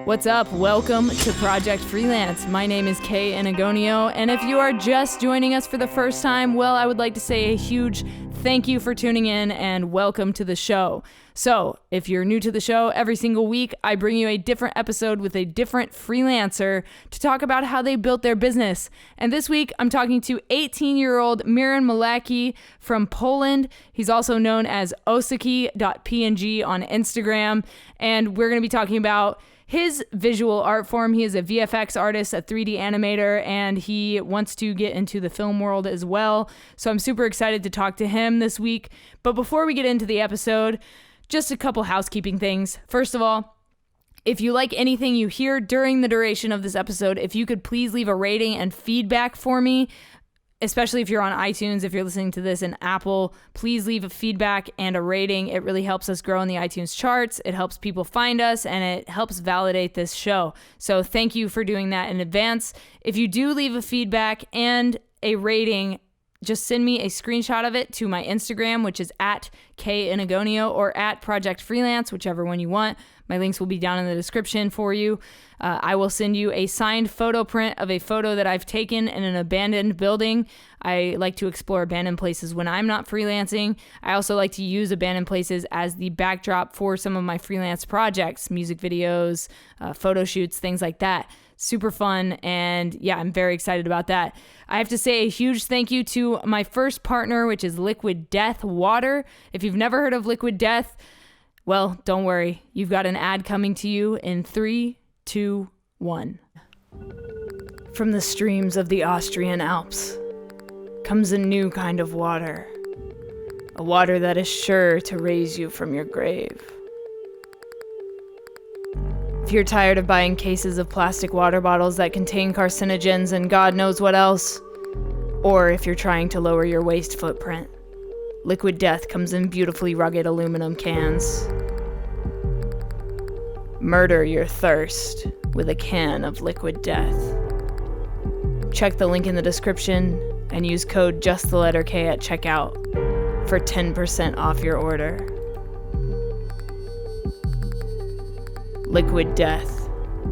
What's up? Welcome to Project Freelance. My name is Kay Anagonio, and if you are just joining us for the first time, well, I would like to say a huge thank you for tuning in and welcome to the show. So, if you're new to the show, every single week I bring you a different episode with a different freelancer to talk about how they built their business. And this week I'm talking to 18-year-old Miran Malaki from Poland. He's also known as Osaki.png on Instagram, and we're going to be talking about his visual art form. He is a VFX artist, a 3D animator, and he wants to get into the film world as well. So I'm super excited to talk to him this week. But before we get into the episode, just a couple housekeeping things. First of all, if you like anything you hear during the duration of this episode, if you could please leave a rating and feedback for me, especially if you're on iTunes, if you're listening to this in Apple, please leave a feedback and a rating. It really helps us grow in the iTunes charts. It helps people find us, and it helps validate this show. So thank you for doing that in advance. If you do leave a feedback and a rating, just send me a screenshot of it to my Instagram, which is at @KAnagonio or at Project Freelance, whichever one you want. My links will be down in the description for you. I will send you a signed photo print of a photo that I've taken in an abandoned building. I like to explore abandoned places when I'm not freelancing. I also like to use abandoned places as the backdrop for some of my freelance projects, music videos, photo shoots, things like that. Super fun, and yeah, I'm very excited about that. I have to say a huge thank you to my first partner, which is Liquid Death Water. If you've never heard of Liquid Death, well, don't worry. You've got an ad coming to you in 3, 2, 1. From the streams of the Austrian Alps comes a new kind of water. A water that is sure to raise you from your grave. If you're tired of buying cases of plastic water bottles that contain carcinogens and God knows what else, or if you're trying to lower your waste footprint, Liquid Death comes in beautifully rugged aluminum cans. Murder your thirst with a can of Liquid Death. Check the link in the description and use code JustTheLetterK at checkout for 10% off your order. Liquid Death.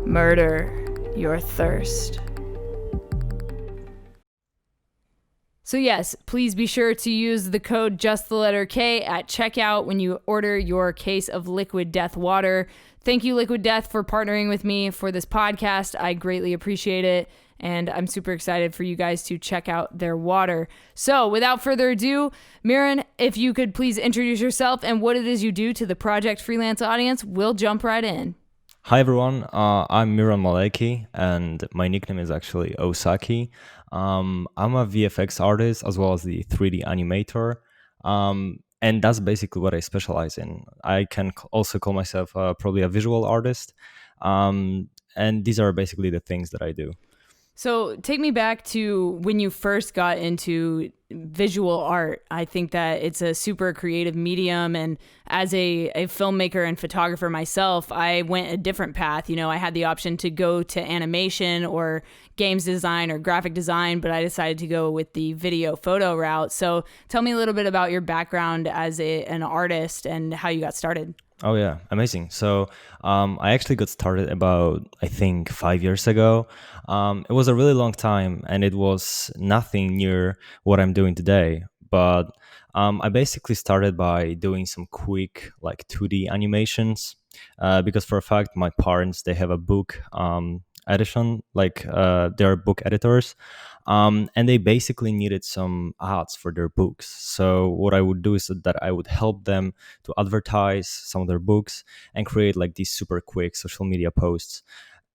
Murder your thirst. So yes, please be sure to use the code JustTheLetterK at checkout when you order your case of Liquid Death water. Thank you, Liquid Death, for partnering with me for this podcast. I greatly appreciate it, and I'm super excited for you guys to check out their water. So without further ado, Miran, if you could please introduce yourself and what it is you do to the Project Freelance audience, we'll jump right in. Hi everyone, I'm Miran Malaki, and my nickname is actually Osaki. I'm a VFX artist as well as the 3D animator, and that's basically what I specialize in. I can also call myself probably a visual artist, and these are basically the things that I do. So take me back to when you first got into visual art. I think that it's a super creative medium, and as a filmmaker and photographer myself, I went a different path. You know, I had the option to go to animation or games design or graphic design, but I decided to go with the video photo route. So tell me a little bit about your background as an artist and how you got started. Oh yeah, amazing. So I actually got started about, I think, 5 years ago. It was a really long time, and it was nothing near what I'm doing today. But I basically started by doing some quick like 2D animations because for a fact, my parents, they have a book edition, like they're book editors. And they basically needed some ads for their books. So what I would do is that I would help them to advertise some of their books and create like these super quick social media posts.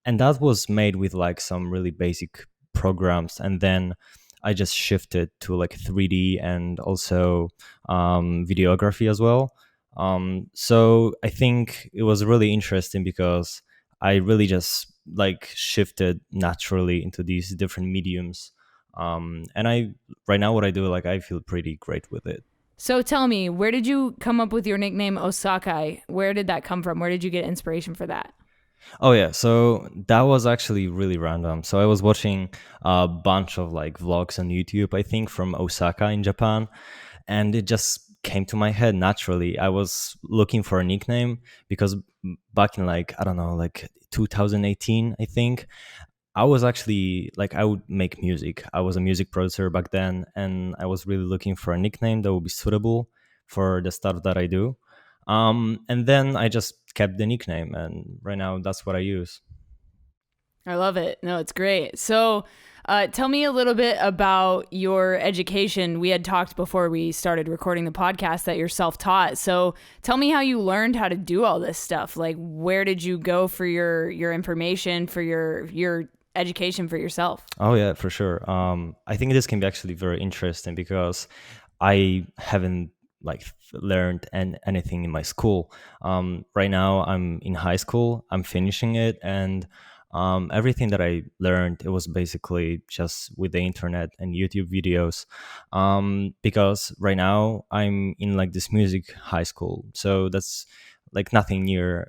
And that was made with like some really basic programs. And then I just shifted to like 3D and also videography as well. So I think it was really interesting because I really just like shifted naturally into these different mediums. And right now what I do, like I feel pretty great with it. So tell me, where did you come up with your nickname Osaki? Where did that come from? Where did you get inspiration for that? Oh yeah, so that was actually really random. So I was watching a bunch of like vlogs on YouTube, I think from Osaka in Japan, and it just came to my head naturally. I was looking for a nickname because back in like, I don't know, like 2018, I think, I was actually like, I would make music. I was a music producer back then, and I was really looking for a nickname that would be suitable for the stuff that I do. And then I just kept the nickname, and right now that's what I use. I love it. No, it's great. So, tell me a little bit about your education. We had talked before we started recording the podcast that you're self-taught. So, tell me how you learned how to do all this stuff. Like, where did you go for your information, for your education for yourself? Oh yeah, for sure. I think this can be actually very interesting because I haven't like learned anything in my school. Right now, I'm in high school. I'm finishing it, and everything that I learned, it was basically just with the internet and YouTube videos. Because right now I'm in like this music high school, so that's like nothing near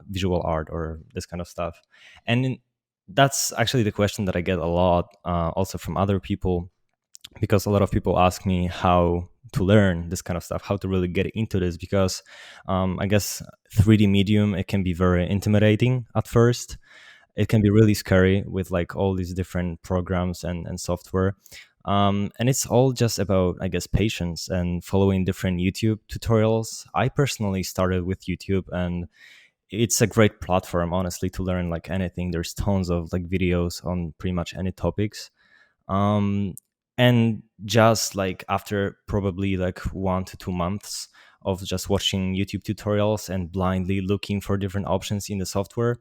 visual art or this kind of stuff. And that's actually the question that I get a lot, also from other people, because a lot of people ask me how to learn this kind of stuff, how to really get into this, because I guess 3D medium, it can be very intimidating at first. It can be really scary with like all these different programs and software. And it's all just about, I guess, patience and following different YouTube tutorials. I personally started with YouTube, and it's a great platform, honestly, to learn like anything. There's tons of like videos on pretty much any topics. um and just like after probably like 1 to 2 months of just watching YouTube tutorials and blindly looking for different options in the software,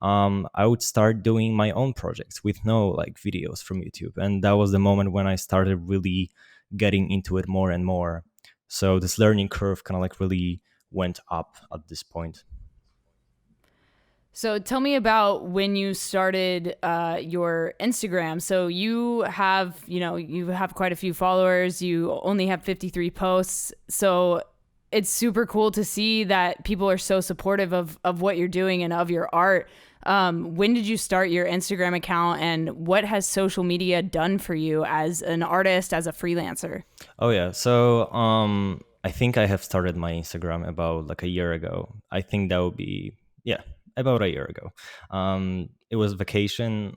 I would start doing my own projects with no like videos from YouTube. And that was the moment when I started really getting into it more and more. So this learning curve kind of like really went up at this point. So tell me about when you started your Instagram. So you have quite a few followers. You only have 53 posts. So it's super cool to see that people are so supportive of what you're doing and of your art. When did you start your Instagram account, and what has social media done for you as an artist, as a freelancer? Oh yeah. So I think I have started my Instagram about like a year ago. I think that would be, yeah, about a year ago. It was vacation.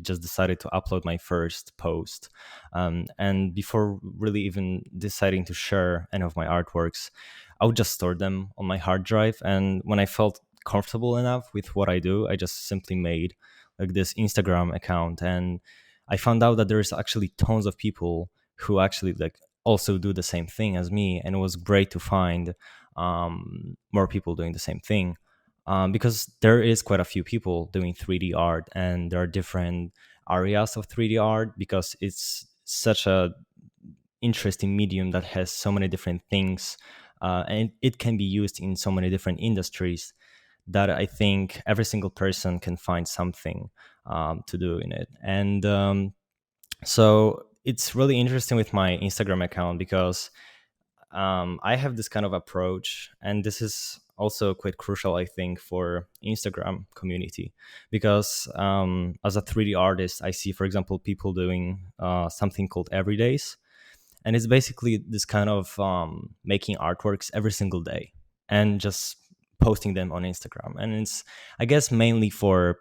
Just decided to upload my first post. And before really even deciding to share any of my artworks, I would just store them on my hard drive. And when I felt comfortable enough with what I do, I just simply made like this Instagram account. And I found out that there's actually tons of people who actually like also do the same thing as me. And it was great to find more people doing the same thing, because there is quite a few people doing 3D art, and there are different areas of 3D art because it's such a interesting medium that has so many different things, and it can be used in so many different industries, that I think every single person can find something to do in it. And so it's really interesting with my Instagram account because I have this kind of approach, and this is also quite crucial, I think, for Instagram community, because as a 3D artist, I see, for example, people doing something called everydays, and it's basically this kind of making artworks every single day and just posting them on Instagram. And it's, I guess, mainly for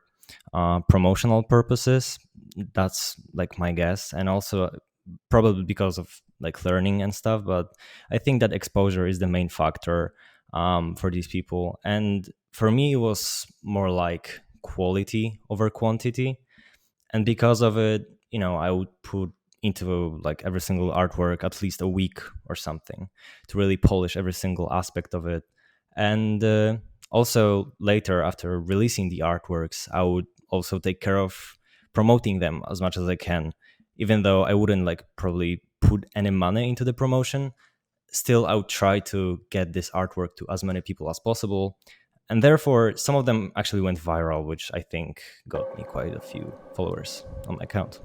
promotional purposes. That's like my guess, and also probably because of like learning and stuff. But I think that exposure is the main factor for these people. And for me, it was more like quality over quantity. And because of it, I would put into like every single artwork at least a week or something to really polish every single aspect of it. And also later, after releasing the artworks, I would also take care of promoting them as much as I can, even though I wouldn't like probably put any money into the promotion. Still, I would try to get this artwork to as many people as possible. And therefore, some of them actually went viral, which I think got me quite a few followers on my account.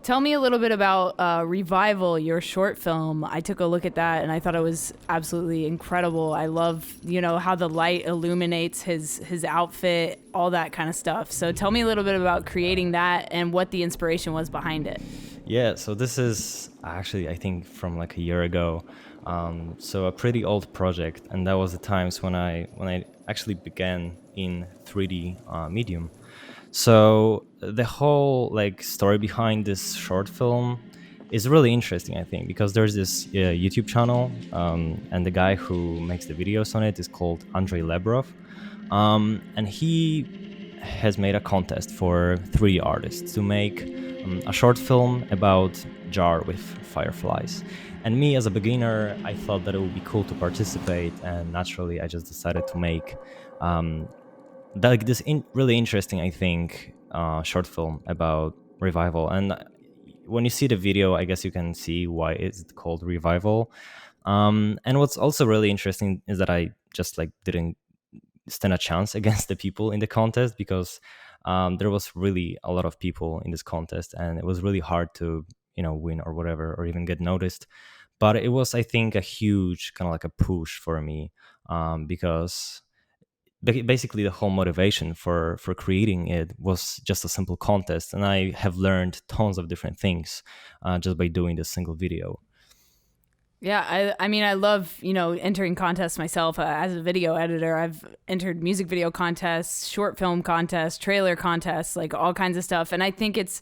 Tell me a little bit about Revival, your short film. I took a look at that and I thought it was absolutely incredible. I love, how the light illuminates his outfit, all that kind of stuff. So tell me a little bit about creating that and what the inspiration was behind it. Yeah, so this is actually, I think, from like a year ago. So a pretty old project, and that was the times when I actually began in 3D medium. So the whole like story behind this short film is really interesting, I think, because there's this YouTube channel, and the guy who makes the videos on it is called Andrei Lebrov, and he has made a contest for 3D artists to make a short film about jar with fireflies. And me, as a beginner, I thought that it would be cool to participate, and naturally, I just decided to make um, like this really interesting, I think, short film about revival. And when you see the video, I guess you can see why it's called Revival. And what's also really interesting is that I just like didn't stand a chance against the people in the contest, because there was really a lot of people in this contest, and it was really hard to win or whatever, or even get noticed. But it was, I think, a huge kind of like a push for me, because basically the whole motivation for creating it was just a simple contest, and I have learned tons of different things just by doing this single video. Yeah, I mean, I love, entering contests myself as a video editor. I've entered music video contests, short film contests, trailer contests, like all kinds of stuff. And I think it's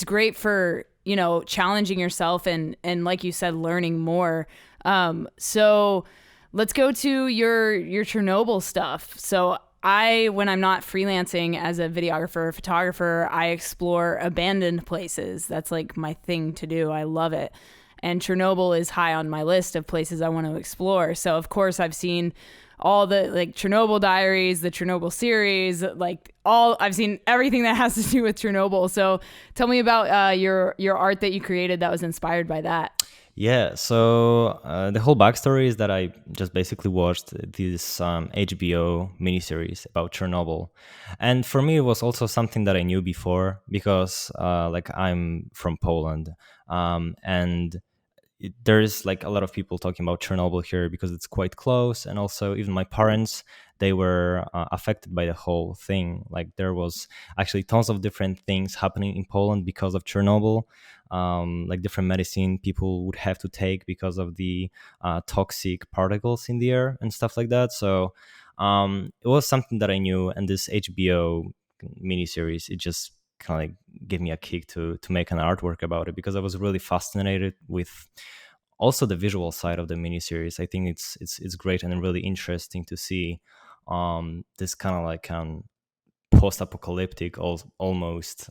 great for, challenging yourself and like you said, learning more. So let's go to your Chernobyl stuff. So when I'm not freelancing as a videographer or photographer, I explore abandoned places. That's like my thing to do. I love it. And Chernobyl is high on my list of places I want to explore. So of course I've seen all the like Chernobyl diaries, the Chernobyl series, I've seen everything that has to do with Chernobyl. So tell me about your art that you created that was inspired by that. Yeah, so the whole backstory is that I just basically watched this HBO miniseries about Chernobyl, and for me it was also something that I knew before, because like I'm from Poland, and there's like a lot of people talking about Chernobyl here because it's quite close, and also even my parents, they were affected by the whole thing. Like there was actually tons of different things happening in Poland because of Chernobyl, like different medicine people would have to take because of the toxic particles in the air and stuff like that. So it was something that I knew, and this HBO miniseries, it just kind of like gave me a kick to make an artwork about it, because I was really fascinated with also the visual side of the miniseries. I think it's great and really interesting to see this kind of like post-apocalyptic almost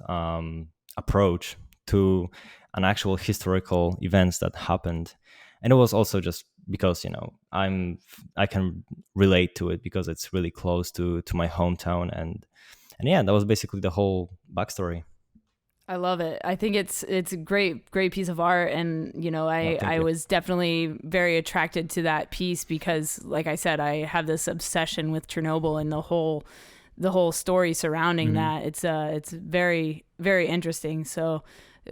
approach to an actual historical events that happened. And it was also just because I can relate to it because it's really close to my hometown, and yeah, that was basically the whole backstory. I love it. I think it's a great piece of art, and Oh, thank I you. was definitely very attracted to that piece because, like I said, I have this obsession with Chernobyl and the whole story surrounding Hmm. that. It's very very interesting. So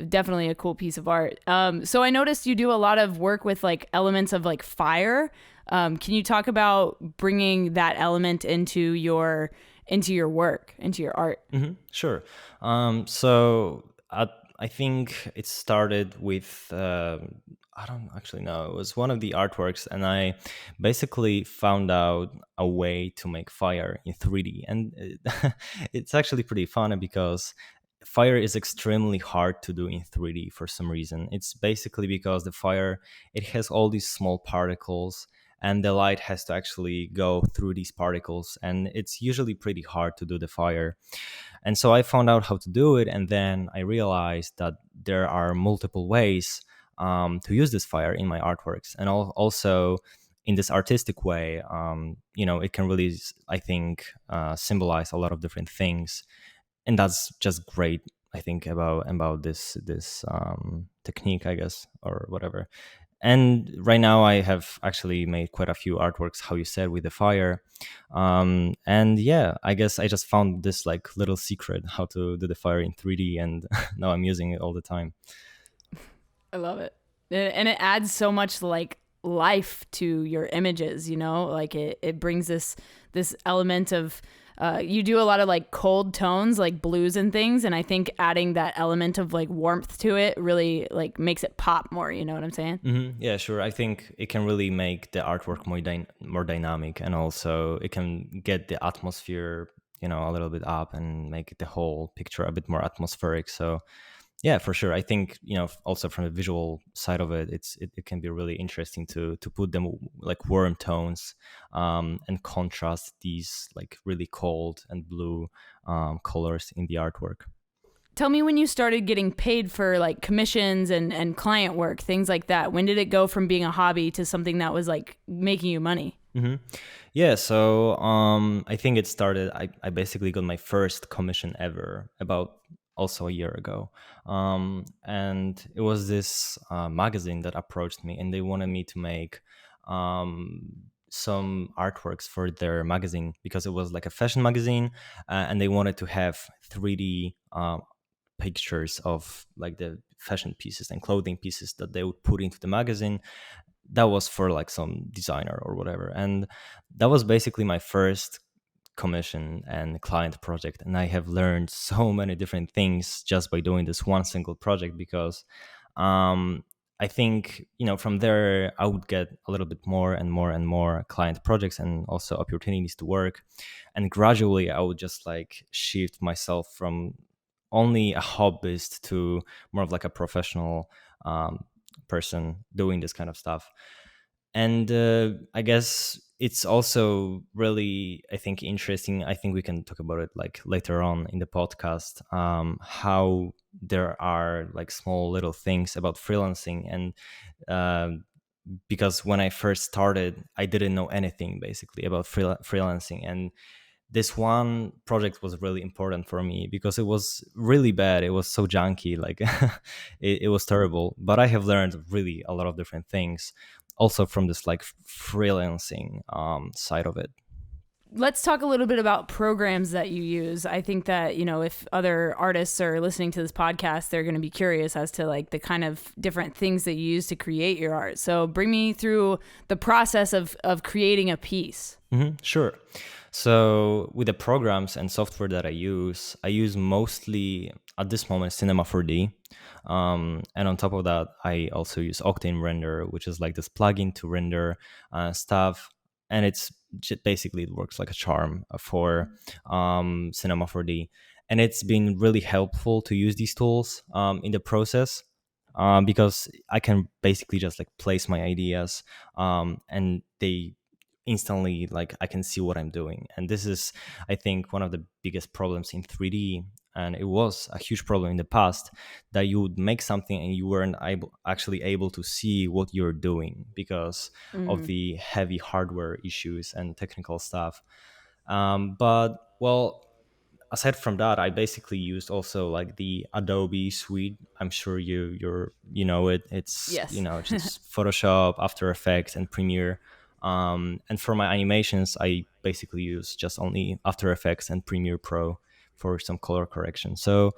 definitely a cool piece of art. So I noticed you do a lot of work with like elements of like fire. Can you talk about bringing that element into your work, into your art? Sure. So I think it started with I don't actually know. It was one of the artworks, and I basically found out a way to make fire in 3D, and it's actually pretty funny because fire is extremely hard to do in 3D for some reason. It's basically because the fire, it has all these small particles, and the light has to actually go through these particles, and it's usually pretty hard to do the fire. And so I found out how to do it, and then I realized that there are multiple ways to use this fire in my artworks, and also in this artistic way. It can really, I think, symbolize a lot of different things, and that's just great. I think about this technique, I guess, or whatever. And right now I have actually made quite a few artworks, how you said, with the fire. And yeah, I guess I just found this like little secret how to do the fire in 3D, and now I'm using it all the time. I love it. And it adds so much like life to your images, like it brings this element of you do a lot of like cold tones, like blues and things, and I think adding that element of like warmth to it really like makes it pop more. You know what I'm saying? Yeah, sure. I think it can really make the artwork more dynamic, and also it can get the atmosphere, a little bit up and make the whole picture a bit more atmospheric. So yeah, for sure. I think also from the visual side of it, it can be really interesting to put them like warm tones, and contrast these like really cold and blue colors in the artwork. Tell me when you started getting paid for like commissions and client work, things like that. When did it go from being a hobby to something that was like making you money? Yeah, so I think it started. I basically got my first commission ever about also a year ago, and it was this magazine that approached me, and they wanted me to make some artworks for their magazine because it was like a fashion magazine, and they wanted to have 3D pictures of like the fashion pieces and clothing pieces that they would put into the magazine. That was for like some designer or whatever, and that was basically my first commission and client project, and I have learned so many different things just by doing this one single project because I think from there I would get a little bit more and more and more client projects and also opportunities to work, and gradually I would just like shift myself from only a hobbyist to more of like a professional person doing this kind of stuff. And I guess it's also really, I think, interesting. I think we can talk about it like later on in the podcast, how there are like small little things about freelancing. And because when I first started, I didn't know anything basically about freelancing, and this one project was really important for me because it was really bad. It was so junky, like it was terrible. But I have learned really a lot of different things, also from this like freelancing side of it. Let's talk a little bit about programs that you use. I think that, if other artists are listening to this podcast, they're going to be curious as to like the kind of different things that you use to create your art. So bring me through the process of creating a piece. Sure. So with the programs and software that I use mostly at this moment Cinema 4D. And on top of that, I also use Octane Render, which is like this plugin to render stuff. And basically it works like a charm for Cinema 4D. And it's been really helpful to use these tools in the process. Because I can basically just like place my ideas, and they instantly, like, I can see what I'm doing. And this is, I think, one of the biggest problems in 3D, and it was a huge problem in the past, that you would make something and you weren't actually able to see what you're doing because of the heavy hardware issues and technical stuff. But well, aside from that, I basically used also like the Adobe suite. I'm sure you know it. It's Yes. just Photoshop, After Effects, and Premiere. And for my animations, I basically use just only After Effects and Premiere Pro for some color correction. So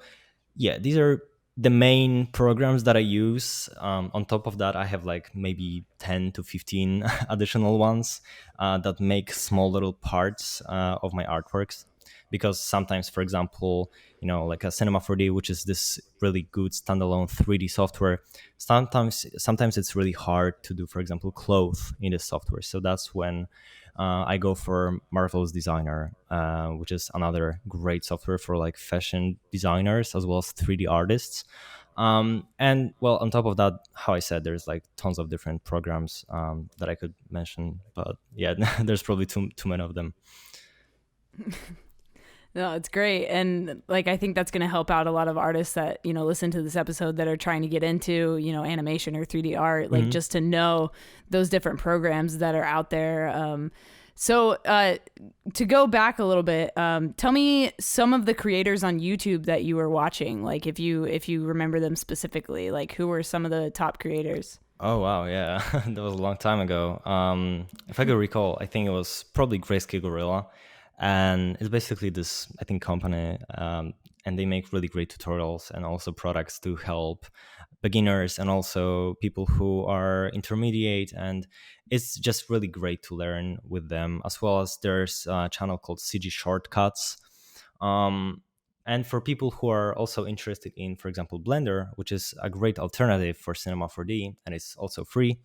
yeah, these are the main programs that I use. On top of that, I have like maybe 10 to 15 additional ones that make small little parts of my artworks. Because sometimes, for example, like a Cinema 4D, which is this really good standalone 3D software, sometimes it's really hard to do, for example, clothes in this software. So that's when I go for Marvel's Designer, which is another great software for like fashion designers as well as 3D artists. And well, on top of that, how I said, there's like tons of different programs that I could mention, but yeah, there's probably too many of them. No, it's great. And like, I think that's going to help out a lot of artists that, listen to this episode that are trying to get into, animation or 3D art, like just to know those different programs that are out there. So to go back a little bit, tell me some of the creators on YouTube that you were watching, like if you remember them specifically, like who were some of the top creators? Oh wow, yeah, that was a long time ago. If I could recall, I think it was probably Grayscale Gorilla, and it's basically this, I think, company. and they make really great tutorials and also products to help beginners and also people who are intermediate, and it's just really great to learn with them. As well as there's a channel called CG Shortcuts. um, and for people who are also interested in, for example, Blender, which is a great alternative for Cinema 4D and it's also free,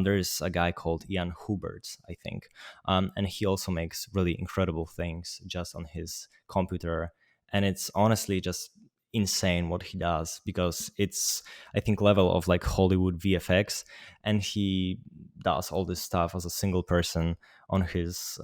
there's a guy called Ian Hubert, I think, and he also makes really incredible things just on his computer. And it's honestly just insane what he does, because it's, I think, level of like Hollywood VFX, and he does all this stuff as a single person on his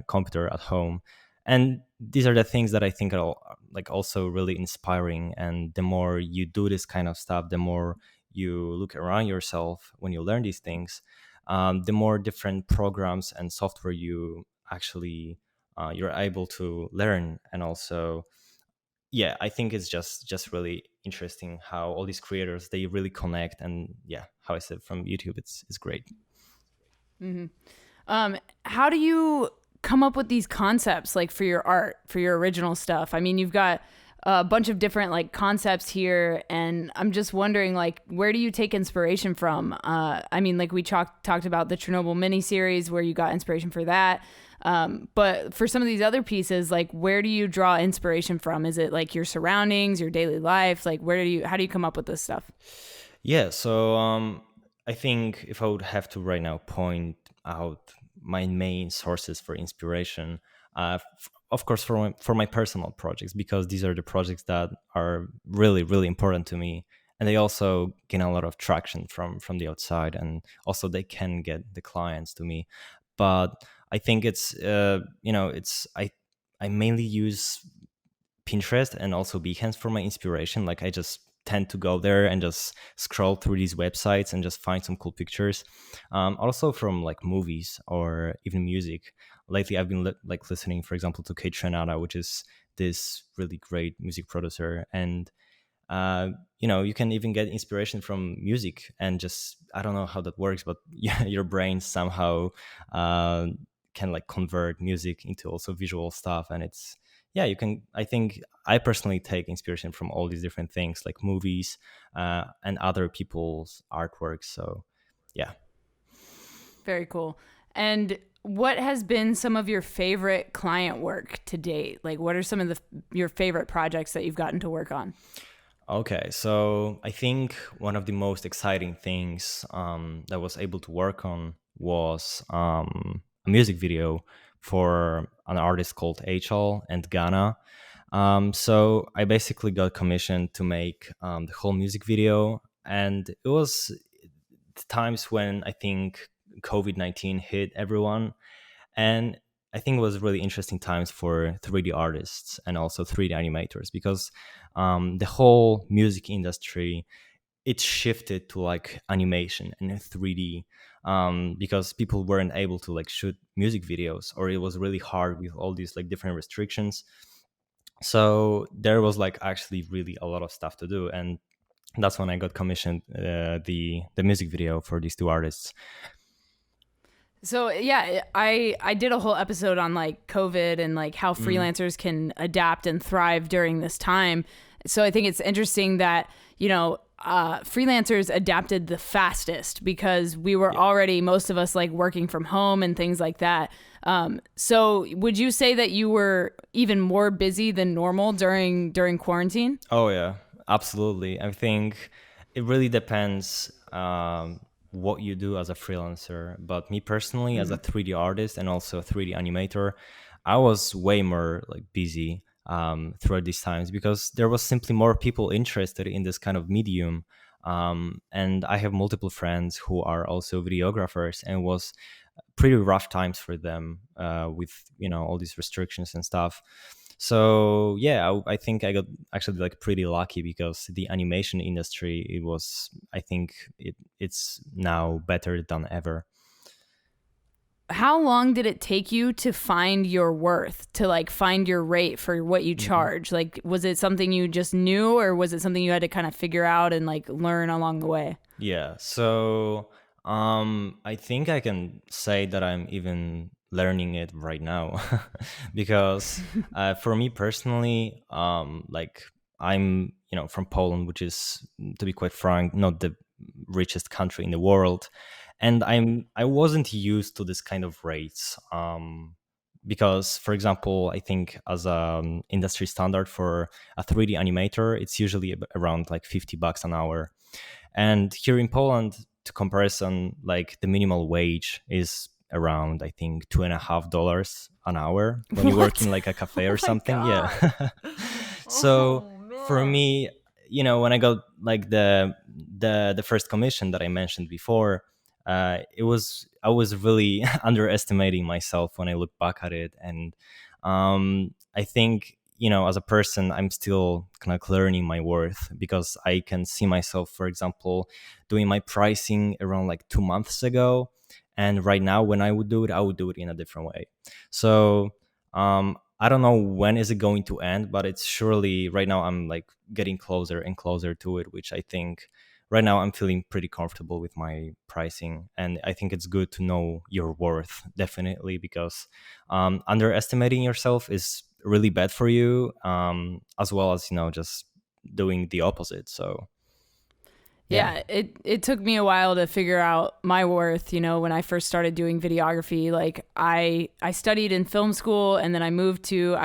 computer at home. And these are the things that I think are like also really inspiring. And the more you do this kind of stuff, the more you look around yourself when you learn these things, the more different programs and software you actually you're able to learn. And also, yeah, I think it's just really interesting how all these creators, they really connect. And yeah, how I said, from YouTube, it's great. How do you come up with these concepts like for your art, for your original stuff? I mean, you've got a bunch of different like concepts here, and I'm just wondering, like, where do you take inspiration from? I mean, like we talked about the Chernobyl miniseries where you got inspiration for that. But for some of these other pieces, like, where do you draw inspiration from? Is it like your surroundings, your daily life? Like, how do you come up with this stuff? Yeah, so I think if I would have to right now point out my main sources for inspiration, of course, for my personal projects, because these are the projects that are really really important to me, and they also gain a lot of traction from the outside, and also they can get the clients to me. But I think it's it's I mainly use Pinterest and also Behance for my inspiration. Like, I just tend to go there and just scroll through these websites and just find some cool pictures. Also from like movies or even music. Lately, I've been like listening, for example, to Kate Renata, which is this really great music producer. And you can even get inspiration from music, and just, I don't know how that works, but yeah, your brain somehow uh, can like convert music into also visual stuff. And it's, yeah, you can, I think I personally take inspiration from all these different things like movies and other people's artworks. So yeah. Very cool. And what has been some of your favorite client work to date? Like, what are some of your favorite projects that you've gotten to work on? Okay, so I think one of the most exciting things that I was able to work on was a music video for an artist called HL and Ghana. So I basically got commissioned to make the whole music video, and it was times when I think COVID-19 hit everyone, and I think it was really interesting times for 3D artists and also 3D animators, because the whole music industry, it shifted to like animation and 3D, because people weren't able to like shoot music videos, or it was really hard with all these like different restrictions. So there was like actually really a lot of stuff to do, and that's when I got commissioned the music video for these two artists. So yeah, I did a whole episode on like COVID and like how freelancers can adapt and thrive during this time. So I think it's interesting that, freelancers adapted the fastest because we were already, most of us, like working from home and things like that. So would you say that you were even more busy than normal during quarantine? Oh yeah, absolutely. I think it really depends what you do as a freelancer. But me personally, as a 3D artist and also a 3D animator, I was way more like busy throughout these times, because there was simply more people interested in this kind of medium. And I have multiple friends who are also videographers, and it was pretty rough times for them with all these restrictions and stuff. So yeah, I think I got actually like pretty lucky, because the animation industry, it was, I think it's now better than ever. How long did it take you to find your worth, to like find your rate for what you charge? Like, was it something you just knew, or was it something you had to kind of figure out and like learn along the way? Yeah, so I think I can say that I'm even learning it right now. Because for me personally, like I'm, from Poland, which is, to be quite frank, not the richest country in the world, and I wasn't used to this kind of rates. Because, for example, I think as an industry standard for a 3D animator, it's usually around like $50 an hour. And here in Poland, to comparison, like the minimal wage is around, I think, $2.50 an hour when you work in What? like a cafe Oh or my something. Yeah. god. So Oh for man. me, when I got like the first commission that I mentioned before, I was really underestimating myself when I look back at it. And I think, as a person, I'm still kind of learning my worth, because I can see myself, for example, doing my pricing around like 2 months ago, and right now when I would do it in a different way. So I don't know when is it going to end, but it's surely right now I'm like getting closer and closer to it, which I think right now I'm feeling pretty comfortable with my pricing. And I think it's good to know your worth, definitely, because underestimating yourself is really bad for you, as well as, just doing the opposite. So yeah. Yeah, it took me a while to figure out my worth, when I first started doing videography. Like I studied in film school, and then I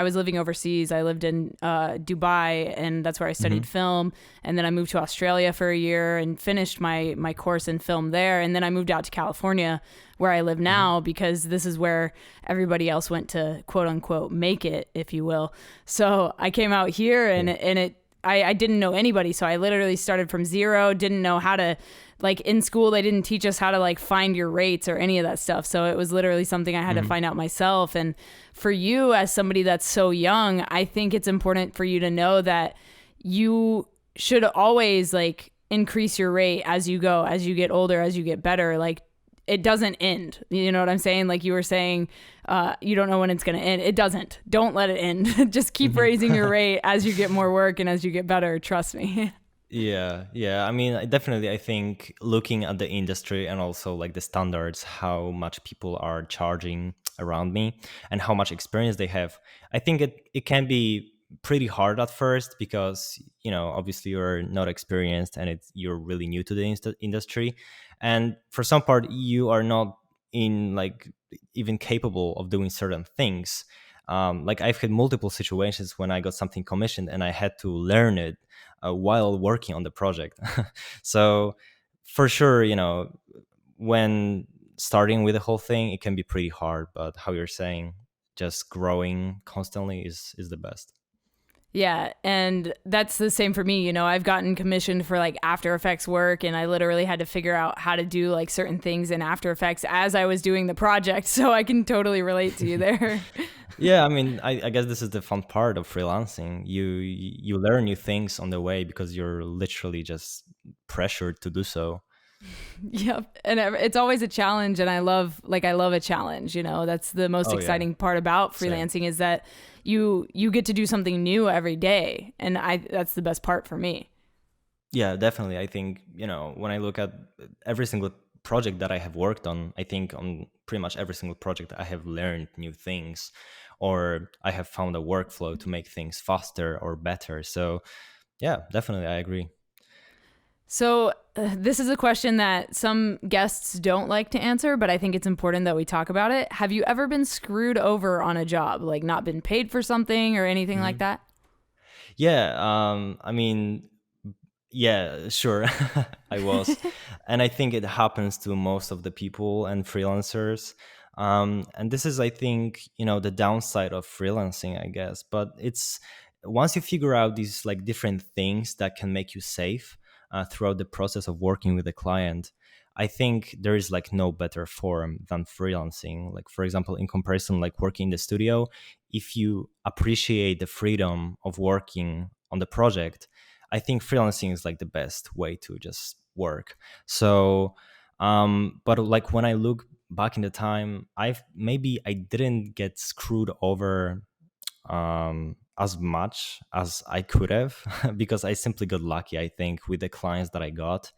was living overseas. I lived in Dubai, and that's where I Hmm. studied film. And then I moved to Australia for a year and finished my course in film there. And then I moved out to California, where I live Hmm. now, because this is where everybody else went to, quote unquote, make it, if you will. So I came out here, Yeah. I didn't know anybody. So I literally started from zero, didn't know how to, like, in school, they didn't teach us how to like find your rates or any of that stuff. So it was literally something I had to Hmm. find out myself. And for you, as somebody that's so young, I think it's important for you to know that you should always like increase your rate as you go, as you get older, as you get better. Like, it doesn't end. You know what I'm saying? Like you were saying, you don't know when it's going to end. It doesn't. Don't let it end. Just keep Hmm. raising your rate as you get more work and as you get better. Trust me. Yeah, yeah. I mean, definitely, I think looking at the industry and also like the standards, how much people are charging around me and how much experience they have, I think it can be pretty hard at first, because, obviously you're not experienced and you're really new to the industry. And for some part, you are not in like even capable of doing certain things. Like I've had multiple situations when I got something commissioned and I had to learn it while working on the project. So for sure, when starting with the whole thing, it can be pretty hard. But how you're saying, just growing constantly is the best. Yeah, and that's the same for me. I've gotten commissioned for like After Effects work, and I literally had to figure out how to do like certain things in After Effects as I was doing the project. So I can totally relate to you there. Yeah, I mean, I guess this is the fun part of freelancing. You learn new things on the way because you're literally just pressured to do so. Yep. And it's always a challenge. And I love a challenge. That's the most Oh yeah, exciting part about same. freelancing, is that you get to do something new every day. And that's the best part for me. Yeah, definitely. I think, when I look at every single project that I have worked on, I think on pretty much every single project, I have learned new things, or I have found a workflow to make things faster or better. So, yeah, definitely. I agree. So, this is a question that some guests don't like to answer, but I think it's important that we talk about it. Have you ever been screwed over on a job, like not been paid for something or anything like Mhm. that? Yeah. I mean, yeah, sure. I was. And I think it happens to most of the people and freelancers. And this is, I think, the downside of freelancing, I guess. But it's once you figure out these like different things that can make you safe throughout the process of working with a client, I think there is like no better form than freelancing. Like, for example, in comparison, like working in the studio, if you appreciate the freedom of working on the project, I think freelancing is like the best way to just work. So, but like when I look back in the time, I didn't get screwed over as much as I could have because I simply got lucky, I think, with the clients that I got.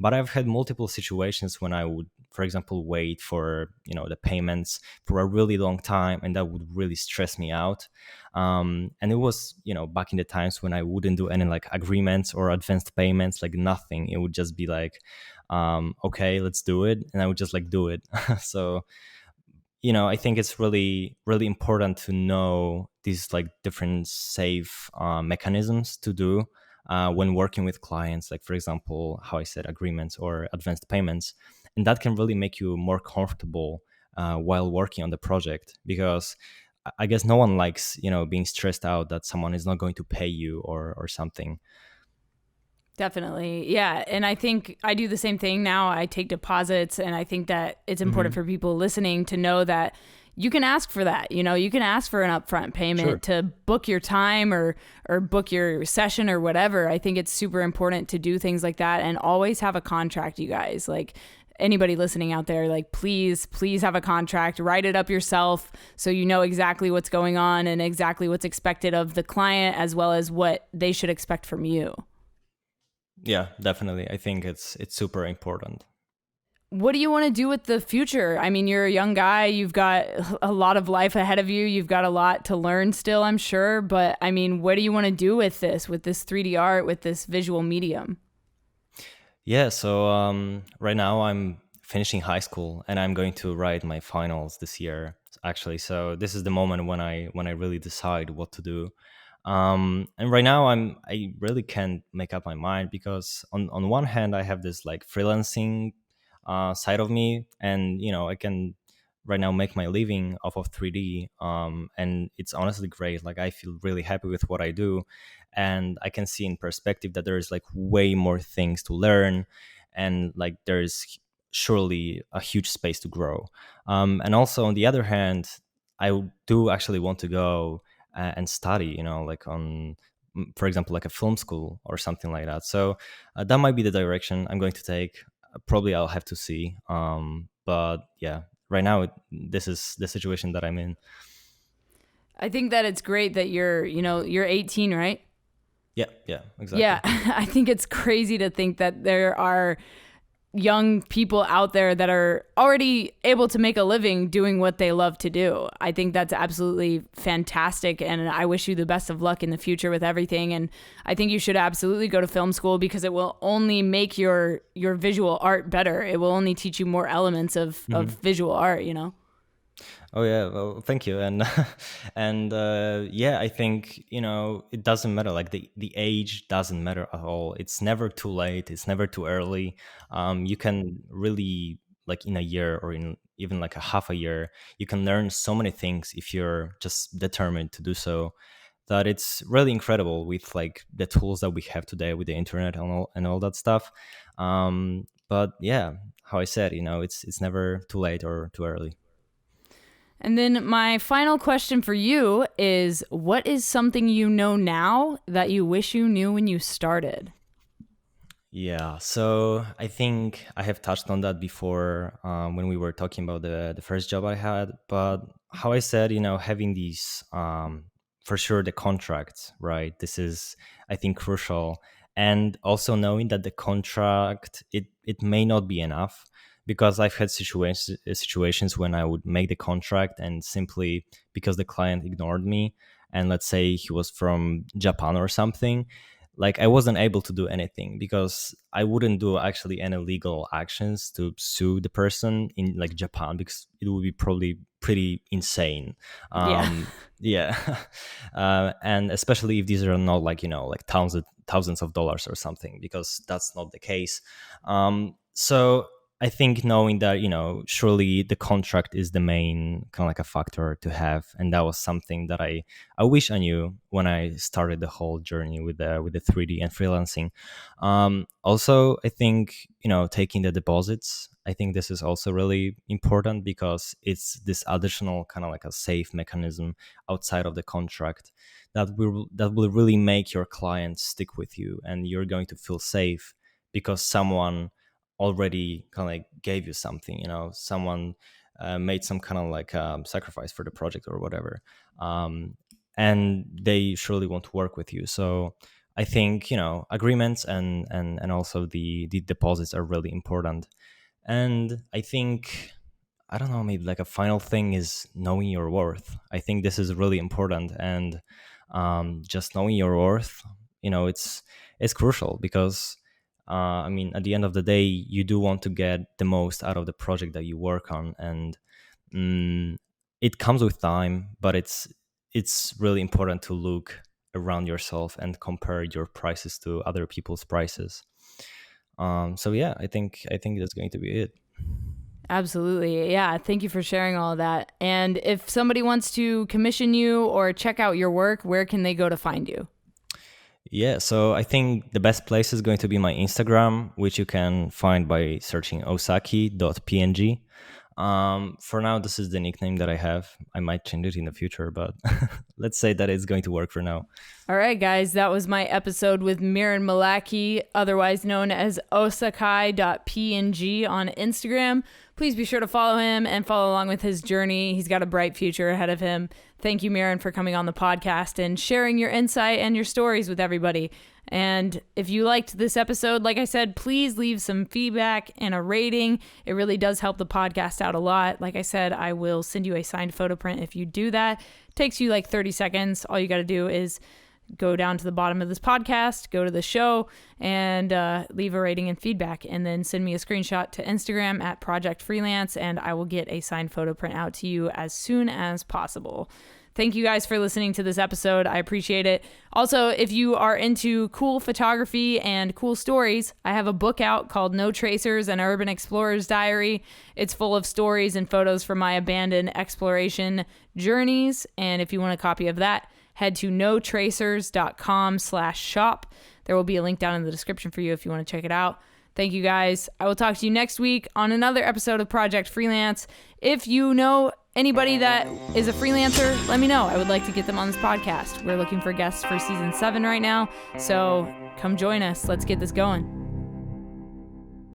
But I've had multiple situations when I would for example, wait for the payments for a really long time, and that would really stress me out. And it was back in the times when I wouldn't do any like agreements or advanced payments, like nothing. It would just be like, okay, let's do it, and I would just like do it. So I think it's really, really important to know these like different safe mechanisms to do when working with clients, like for example, how I said, agreements or advanced payments. And that can really make you more comfortable while working on the project, because I guess no one likes, being stressed out that someone is not going to pay you or something. Definitely. Yeah. And I think I do the same thing now. I take deposits, and I think that it's important Hmm. for people listening to know that you can ask for that. You can ask for an upfront Sure. payment to book your time or book your session or whatever. I think it's super important to do things like that and always have a contract, you guys. Like, anybody listening out there, like, please have a contract, write it up yourself so you know exactly what's going on and exactly what's expected of the client as well as what they should expect from you. Yeah, definitely. I think it's super important. What do you want to do with the future? I mean, you're a young guy. You've got a lot of life ahead of you. You've got a lot to learn still, I'm sure. But I mean, what do you want to do with this 3D art, with this visual medium? Yeah, so right now I'm finishing high school and I'm going to write my finals this year, actually. So this is the moment when I really decide what to do. And right now I really can't make up my mind, because on one hand I have this like freelancing side of me, and I can right now make my living off of 3D, and it's honestly great. Like, I feel really happy with what I do, and I can see in perspective that there is like way more things to learn, and like there's surely a huge space to grow. And also on the other hand, I do actually want to go and study, like on, for example, like a film school or something like that. So that might be the direction I'm going to take. Probably I'll have to see. But yeah, right now this is the situation that I'm in. I think that it's great that you're 18, right? Yeah, yeah, Yeah, exactly. I think it's crazy to think that there are young people out there that are already able to make a living doing what they love to do. I think that's absolutely fantastic, and I wish you the best of luck in the future with everything. And I think you should absolutely go to film school, because it will only make your visual art better. It will only teach you more elements of Mhm. visual art. Oh yeah, well, thank you. And and yeah, I think it doesn't matter. Like the age doesn't matter at all. It's never too late. It's never too early. You can really, like, in a year or in even like a half a year, you can learn so many things if you're just determined to do so. That it's really incredible with like the tools that we have today with the internet and all that stuff. But yeah, how I said, it's never too late or too early. And then my final question for you is, what is something you know now that you wish you knew when you started? Yeah, so I think I have touched on that before, when we were talking about the first job I had. But how I said, having these, for sure, the contracts, right? This is, I think, crucial, and also knowing that the contract, it may not be enough, because I've had situations when I would make the contract, and simply because the client ignored me, and let's say he was from Japan or something, like I wasn't able to do anything, because I wouldn't do actually any legal actions to sue the person in like Japan, because it would be probably pretty insane. Yeah. Yeah. And especially if these are not like, like thousands of dollars or something, because that's not the case. So I think knowing that, surely the contract is the main kind of like a factor to have, and that was something that I wish I knew when I started the whole journey with the 3D and freelancing. Also, I think, taking the deposits. I think this is also really important, because it's this additional kind of like a safe mechanism outside of the contract that will really make your client stick with you, and you're going to feel safe because someone already kind of like gave you something. Someone made some kind of like sacrifice for the project or whatever, and they surely want to work with you. So I think agreements and also the deposits are really important. And I think, I don't know, maybe like a final thing is knowing your worth. I think this is really important, and just knowing your worth, it's crucial because, I mean, at the end of the day, you do want to get the most out of the project that you work on, and mm, it comes with time, but it's really important to look around yourself and compare your prices to other people's prices. So yeah, I think that's going to be it. Absolutely. Yeah. Thank you for sharing all of that. And if somebody wants to commission you or check out your work, where can they go to find you? Yeah, so I think the best place is going to be my Instagram, which you can find by searching Osaki.png. For now, this is the nickname that I have. I might change it in the future, but let's say that it's going to work for now. All right, guys, that was my episode with Miran Malaki, otherwise known as Osaki.png on Instagram. Please be sure to follow him and follow along with his journey. He's got a bright future ahead of him. Thank you, Miran, for coming on the podcast and sharing your insight and your stories with everybody. And if you liked this episode, like I said, please leave some feedback and a rating. It really does help the podcast out a lot. Like I said, I will send you a signed photo print if you do that. It takes you like 30 seconds. All you got to do is go down to the bottom of this podcast, go to the show, and leave a rating and feedback, and then send me a screenshot to Instagram at Project Freelance, and I will get a signed photo print out to you as soon as possible. Thank you guys for listening to this episode. I appreciate it. Also, if you are into cool photography and cool stories, I have a book out called No Tracers, an Urban Explorer's Diary. It's full of stories and photos from my abandoned exploration journeys, and if you want a copy of that, head to notracers.com/shop. There will be a link down in the description for you if you want to check it out. Thank you guys. I will talk to you next week on another episode of Project Freelance. If you know anybody that is a freelancer, let me know. I would like to get them on this podcast. We're looking for guests for season 7 right now. So come join us. Let's get this going.